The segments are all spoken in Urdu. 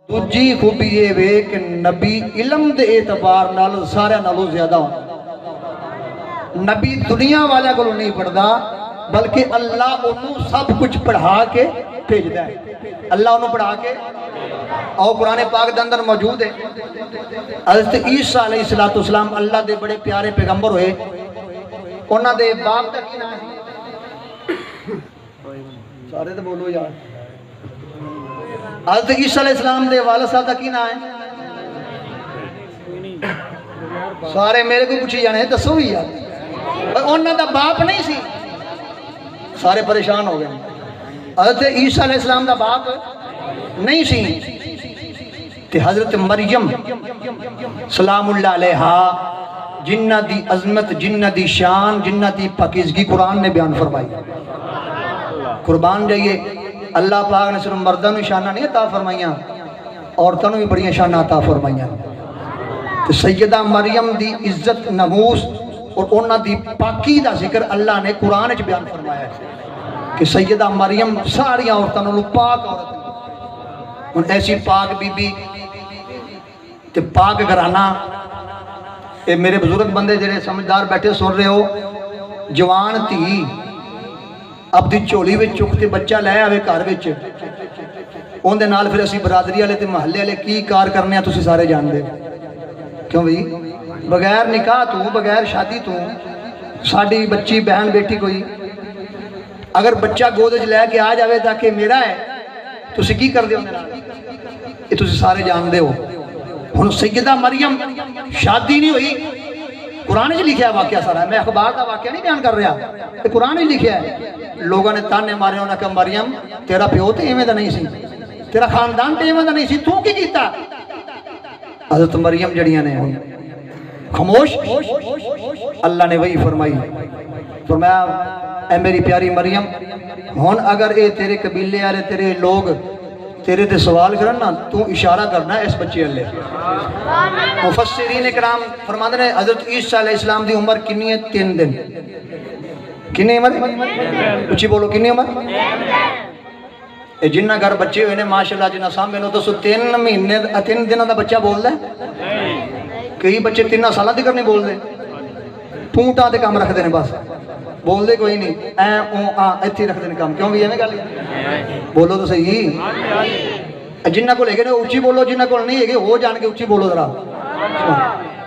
دوجی خوبی یہ وے کہ نبی علم دے اعتبار نال سارے نالوں زیادہ ہوں. نبی دنیا والے کو نہیں پڑھدا بلکہ اللہ انہوں سب کچھ پڑھا کے بھیجدا ہے. اللہ انہوں پڑھا کے اور قرآن پاک دے اندر موجود ہے. حضرت عیسیٰ علیہ السلام اللہ دے بڑے پیارے پیغمبر ہوئے. انہاں دے باپ دا کی نام ہے؟ سارے تو بولو یار. حضرت عیسیٰ علیہ السلام دے والد صاحب دا کی نام ہے؟ سارے میرے کو پوچھی جانے دسو بھی یار. انہاں دا باپ نہیں سی. سارے پریشان ہو گئے. حضرت عیسیٰ علیہ السلام دا باپ نہیں سی. تے حضرت مریم سلام اللہ علیہا جنہ دی عظمت، جنہ دی شان، جنہ دی پاکیزگی قرآن نے بیان فرمائی. قربان جائیے اللہ پاک نے صرف مردوں نے شانہ نہیں عطا فرمائیاں، عورتوں نے بھی بڑی شانہ عطا فرمائیاں. تو سیدہ مریم دی عزت نموس اور انہاں دی پاکی دا ذکر اللہ نے قرآن وچ بیان فرمایا ہے کہ سیدہ مریم ساری عورتوں نے پاک عورت ان ایسی پاک بی بی تے پاک گھرانہ. اے میرے بزرگ بندے جڑے سمجھدار بیٹھے سن رہے ہو، جوان تھی اپنی جھولی وچ چک تے بچہ لے آوے گھر وچ، اون دے نال پھر اسی برادری والے تے محلے والے کی کار کرنے ہیں تسی سارے جان دے. کیوں بھئی بغیر نکاح تو، بغیر شادی تو ساڈی بچی بہن بیٹی کوئی اگر بچہ گود وچ لے کے آ جاوے تاکہ میرا ہے تسی کی کر دے اون دے نال؟ یہ تسی سارے جان دے ہو. ہن سیدہ مریم شادی نہیں ہوئی، قرآن جی لکھیا ہے واقعہ سارا. میں اخبار دا واقعہ نہیں بیان کر رہا، یہ قرآن جی لکھیا ہے. لوگوں نے تانے مارے، انہوں نے کہا مریم تیرا پیو تے ایویں دا نہیں سی، تیرا خاندان تے ایویں دا نہیں سی، تو کی کیتا؟ حضرت مریم جڑیاں نے خاموش. اللہ نے وہی فرمائی، فرمایا اے میری پیاری مریم ہن اگر اے تیرے قبیلے والے تیرے لوگ تیرے تے سوال کرن نا تو اشارہ کرنا اس بچے اللہ. مفسرین اکرام فرماتے ہیں حضرت عیسیٰ علیہ السلام دی عمر کنی ہے؟ 3 دن. کنی عمر؟ اچھی بولو کنی عمر؟ اے جنہ گھر بچے ہوئے نے ماشاءاللہ جنہ سامنے نو تو 3 مہینے 3 دنوں دا بچہ بول دے. کئی بچے 3 سالہ تک نہیں بول دے، ٹھونٹا تے کام رکھ دے نے، بس بول دے کوئی نہیں، اے اون آ ایتھے رکھ دے نے کام. کیوں بھی ایویں گل بولو تو صحیح. جنہ کو لے کے اچھی بولو، جنہ کو نہیں ہے ہو جان کے اچھی بولو ذرا.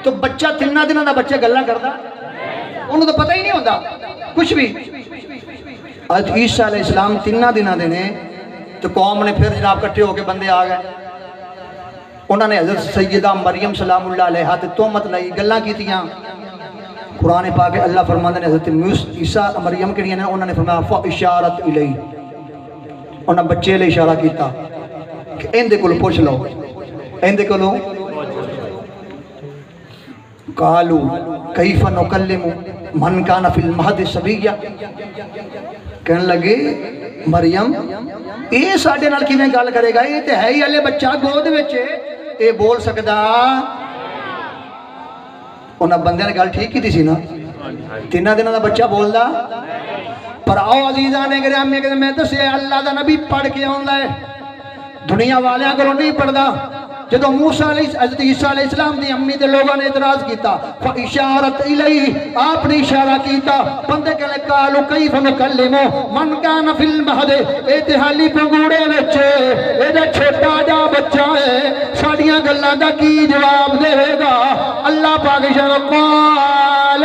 تو بچہ 3 دنوں دا بچہ گلاں کردا، انہوں تو پتہ ہی نہیں ہوتا کچھ بھی. حضرت عیسیٰ علیہ السلام 3 دنوں دے نے تو قوم نے پھر جناب کٹھے ہو کے بندے آ گئے. انہوں نے حضرت سیدہ مریم سلام اللہ علیہا تے تہمت لائی، گلاں کیتیاں. قرآن پاک اللہ فرماندے نے حضرت عیسیٰ مریم کہڑیاں نے انہوں نے فرمایا فاشارت الیہ، انہاں بچے لے اشارہ کیتا کہ اندے کولوں پوچھ لو، اندے کولوں. قالو کیف نکلم من کان فی المہد صبیا، کہنے لگے مریم اے ساڈے نال کیویں گل کرے گا، اے تے ہے ہی ہلے بچہ گود وچ، اے بول سکدا؟ انہاں بندے نے گل ٹھیک کی سی نا، 3 دنوں دا بچہ بولدا. پر آؤ عزیزاں نے گرامی کہ میں دسیا اللہ دا نبی پڑھ کے آندا ہے، دنیا والیاں کولوں نہیں پڑھدا. جدو موسیٰ حضرت عیسیٰ علیہ السلام دی امی دے لوگوں نے اعتراض کیتا، فاشارت الیہ، آپ نے اشارہ کیتا. بندے کہے قالوا کیف نکلم من کان فی المہد، اے تے حالی پنگوڑے وچ، اے تے چھوٹا جا بچہ ہے، ساڈیاں گلاں دا کی جواب دے گا؟ اللہ پاک اشارہ قال،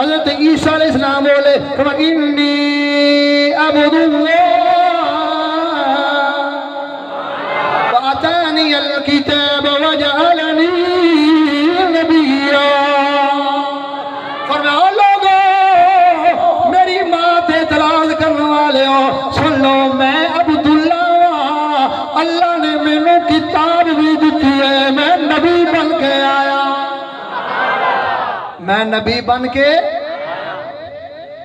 حضرت عیسیٰ علیہ السلام بولے انی عبد اللہ وآتانی الکتاب وجعلنی نبیا. فرمایا لوگو میری ماں تے اعتراض کرنے والے ہو سن لو، میں عبداللہ ہاں، اللہ نے مینوں کتاب بھی دتی ہے، میں نبی بن کے آیا، میں نبی بن کے.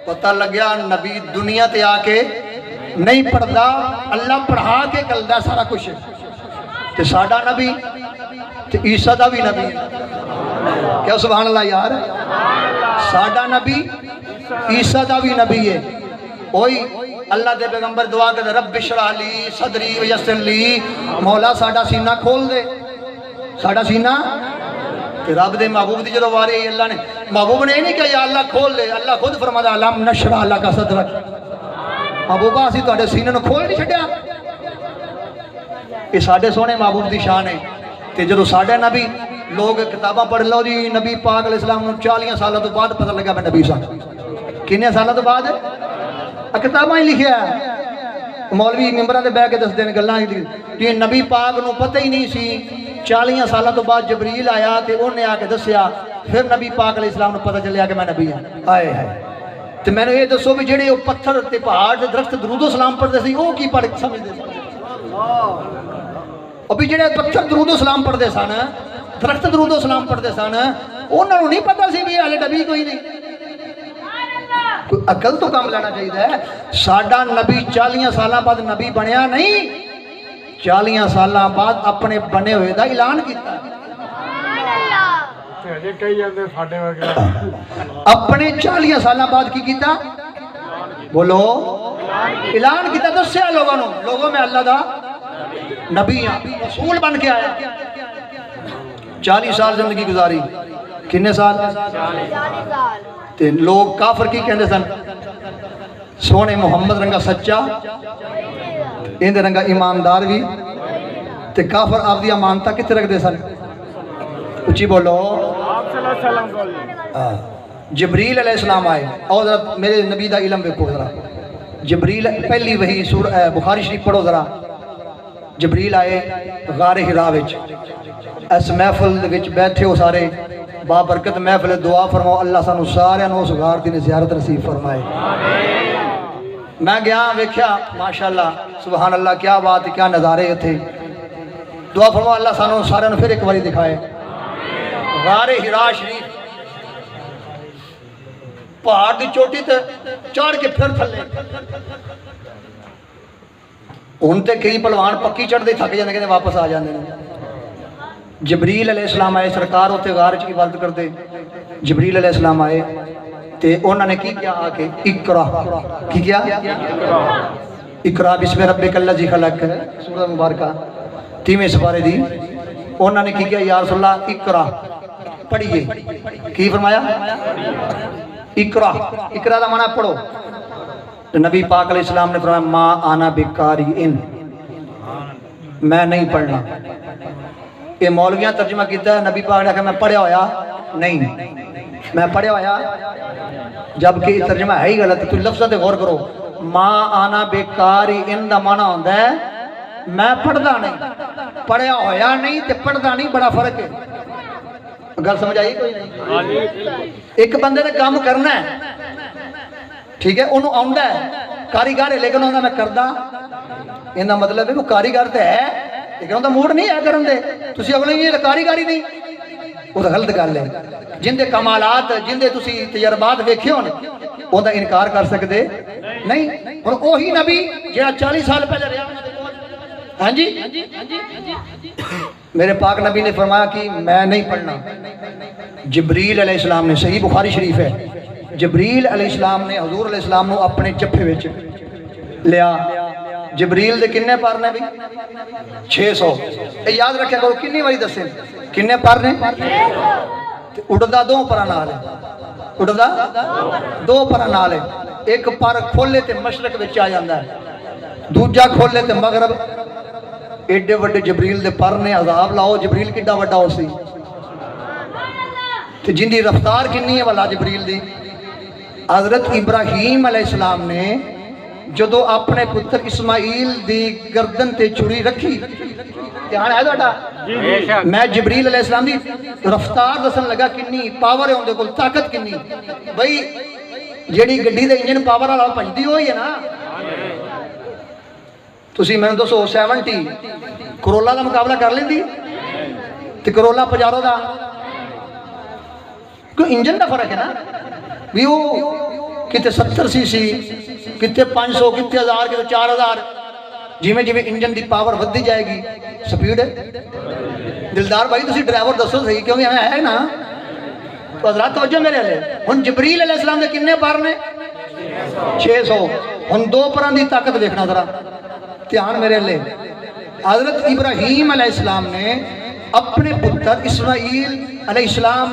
پتہ لگیا نبی دنیا تے آ کے نہیں پڑھدا، اللہ پڑھا کے کلدا سارا کچھ. تے ساڈا نبی تے عیسیٰ دا بھی نبی ہے. کیا سبحان اللہ یار؟ ساڈا نبی عیسیٰ دا بھی نبی ہے. وہی اللہ دے پیغمبر دعا کرتے رب اشرح لی صدری ویسر لی، مولا ساڈا سینہ کھول دے، ساڈا سینہ۔ کہ رب دے محبوب دی جدو واری آئی اللہ نے، محبوب نے نہیں کہا یا اللہ کھول دے، اللہ خود فرماتا علم نشرح لک صدرک، محبوبہ اسی تواڈے سینے نو کھول نہیں چھڈیا۔ یہ ساڈے سونے محبوب دی شان ہے۔ تے جدو ساڈے نبی لوگ کتاباں پڑھ لو جی نبی پاک علیہ السلام نو 40 سالوں تو بعد پتہ لگا میں نبی سا، کنے سالوں تو بعد کتاباں ہی لکھیا ہے، مولوی ممبراں تے بیٹھ کے دس دین گلاں کہ نبی پاک نو پتہ ہی نہیں سی، 40 سالوں تو بعد جبریل آیا تے انہیں آ کے دسیا، پھر نبی پاک علیہ السلام نو پتہ چلیا کہ میں نبی ہوں۔ آئے ہے تے میں نے یہ دسو بھی جڑے پتھر تے پہاڑ تے درخت درود و سلام پڑھتے سی وہ کی پڑھ سمجھتے سن؟ ابھی جڑے پتھر درود و سلام پڑھتے سن، درخت درود و سلام پڑھتے سن، انہوں نہیں پتا سی بھی ہلے نبی کوئی نہیں۔ کوئی عقل تو کام لینا چاہیے۔ ساڈا نبی 40 سالوں بعد نبی بنیا نہیں، 40 سالوں بعد اپنے بنے ہوئے دا اعلان کیتا۔ اپنے 40 سالوں بعد کی کیتا؟ بولو اعلان کیتا، دسیا لوگوں نے، لوگوں میں اللہ دا نبی ہاں، رسول بن کے آیا۔ 40 سال زندگی گزاری، کنے سال؟ 40 سال۔ تے لوگ کافر کی کہندے سن؟ سونے محمد رنگا سچا، اندے رنگا ایماندار بھی، تے کافر آپ دی امانتہ کتے رکھ دے سن؟ اچھی بولو۔ جبریل علیہ السلام آئے، اور ذرا میرے نبی دا علم دیکھو ذرا، جبریل پہلی وحی سورہ بخاری شریف پڑھو ذرا، جبریل آئے غار حرا وچ، اس محفل وچ بیٹھے ہو سارے، بابرکت محفل دعا فرماؤ اللہ سانو سارے نو اس غار دی زیارت نصیب فرمائے۔ میں گیا ویکھیا ماشاءاللہ سبحان اللہ کیا بات کیا نظارے تھے، دعا فرماؤ اللہ سانو سارے نو پھر ایک باری دکھائے۔ غار حرا شریف پہاڑ دی چوٹی تے چڑھ کے پھر تھلے، ہن تے کئی پہلوان پکی چڑھ دے تھک جاندے کہندے واپس آ جاندے نے۔ جبریل علیہ السلام آئے، سرکار ہوتے غار چ عبادت کرتے، جبریل علیہ السلام آئے تے انہوں نے کی کیا آ کے اقرا، کی کیا؟ اقرا بسم ربک الذی خلق، سورہ مبارکہ 3ویں سپارے دی، انہوں نے کی کیا یا رسول اللہ اقرا پڑھیے، کی فرمایا؟ اقرا، اقرا دا معنی پڑھو۔ نبی پاک علیہ السلام نے فرمایا ما آنا بقارئ، میں نہیں پڑھنا۔ یہ مولویاں ترجمہ کیتا ہے، نبی پاک نے کہا میں پڑھیا ہویا نہیں، میں پڑھیا ہویا، جبکہ یہ ترجمہ ہے ہی غلط، تو لفظوں تے غور کرو۔ ما آنا بقارئ دا معنی ہوندا ہے میں پڑھدا نہیں، پڑھیا ہویا نہیں تے پڑھدا نہیں بڑا فرق ہے۔ گل سمجھ آئی کوئی نہیں؟ ایک بندے نے کام کرنا ہے، ٹھیک ہے، انہوں آندا ہے کاریگر ہے، لیکن آندا میں کردا، یہ مطلب ہے وہ کاریگر تے ہے لیکن انہوں موڈ نہیں ہے کرن دے، تسی اگلے یہ کاریگاری نہیں، وہ غلط گل ہے۔ جن دے کمالات جن دے تسی تجربات ویکھے ہونے انہوں دا انکار کر سکتے نہیں۔ اور وہی نبی جہاں 40 سال پہلے رہا، ہاں جی میرے پاک نبی نے فرمایا کہ میں نہیں پڑھنا۔ جبریل علیہ السلام نے، صحیح بخاری شریف ہے، جبریل علیہ السلام نے حضور علیہ السلام نے اپنے چپے وچ لیا۔ جبریل دے کنے پر نے بھی 600، اے یاد رکھیا کرو کنی واری دسے کنے پر نے، اڑدا 2 پراں نال ہے، اڑدا 2 پراں نال ہے، ایک پر کھولے تے مشرق وچ آ جاندا ہے، دوجا کھولے تے مغرب۔ ایڈے وڈے جبریل دے پر نے، عذاب لاؤ جبریل کڈا وڈا ہو سی تے جن دی رفتار کنی ہے والا جبریل دی۔ حضرت ابراہیم علیہ السلام نے جدو اپنے پتر اسماعیل دی گردن تے چھری رکھی، دھیان ہے تہاڈا؟ میں جبریل علیہ السلام دی رفتار دسن لگا کنی پاور ہے اندے کول، طاقت کنی۔ بھئی جیڑی گڈی دے انجن پاور والا بھجدی ہوئی ہے نا، تسی میں دسو 70 کرولا دا مقابلہ کر لیندی تے کرولا پجارو دا کوئی انجن دا فرق ہے نا، بھی وہ کتے 70 سی سی، کتے 500، کتے 1000، کتے 4000، جیویں جیویں انجن دی پاور ودی جائے گی سپیڈ ہے۔ دلدار بھائی تسی ڈرائیور دسو صحیح کیونکہ ہمیں ہے نا، تو حضرات توجہ میرے لے۔ ہن جبریل علیہ السلام دے کنے پر نے 600، ہن دو پران دی طاقت دیکھنا ذرا دھیان میرے لے حضرت ابراہیم علیہ السلام نے اپنے پتر اسماعیل علیہ السلام